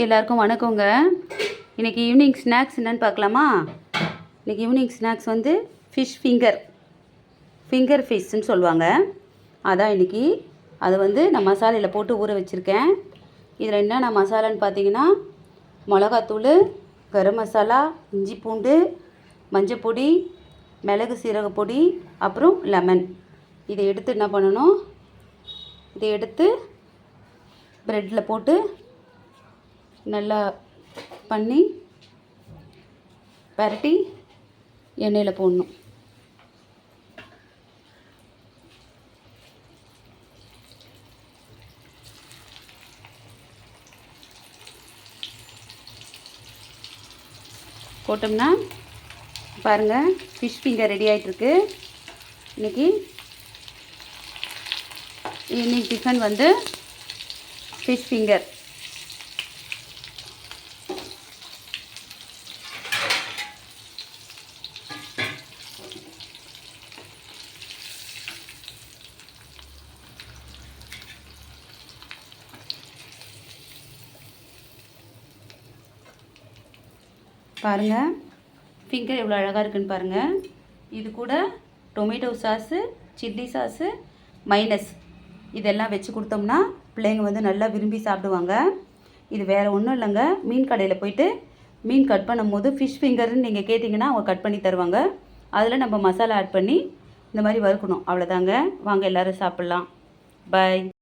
எல்லாருக்கும் வணக்கங்க. இன்றைக்கி ஈவினிங் ஸ்நாக்ஸ் என்னென்னு பார்க்கலாமா? இன்றைக்கி ஈவினிங் ஸ்நாக்ஸ் வந்து ஃபிஷ் ஃபிங்கர் ஃபிஷ்ஷுன்னு சொல்லுவாங்க. அதான் இன்றைக்கி அதை வந்து நான் மசாலையில் போட்டு ஊற வச்சுருக்கேன். இதில் என்னென்ன மசாலான்னு பார்த்தீங்கன்னா, மிளகாத்தூள், கரம் மசாலா, இஞ்சி பூண்டு, மஞ்சப்பொடி, மிளகு சீரகப்பொடி, அப்புறம் லெமன். இதை எடுத்து என்ன பண்ணணும், இதை எடுத்து ப்ரெட்டில் போட்டு நல்லா பண்ணி பரட்டி எண்ணெயில் போடணும். போட்டோம்னா பாருங்கள், ஃபிஷ் ஃபிங்கர் ரெடி ஆகிட்டுருக்கு. இன்றைக்கி ஈவினிங் டிஃபன் வந்து ஃபிஷ் ஃபிங்கர். பாருங்கள், ஃபிங்கர் எவ்வளோ அழகாக இருக்குன்னு பாருங்கள். இது கூட tomato sauce, chilli sauce, minus இதெல்லாம் வச்சு கொடுத்தோம்னா பிள்ளைங்க வந்து நல்லா விரும்பி சாப்பிடுவாங்க. இது வேறு ஒன்றும் இல்லைங்க, மீன் கடையில் போயிட்டு மீன் கட் பண்ணும்போது ஃபிஷ் ஃபிங்கர்னு நீங்கள் கேட்டிங்கன்னா அவங்க கட் பண்ணி தருவாங்க. அதில் நம்ம மசாலா ஆட் பண்ணி இந்த மாதிரி வறுக்கணும், அவ்வளோதாங்க. வாங்க எல்லோரும் சாப்பிட்லாம். பாய்.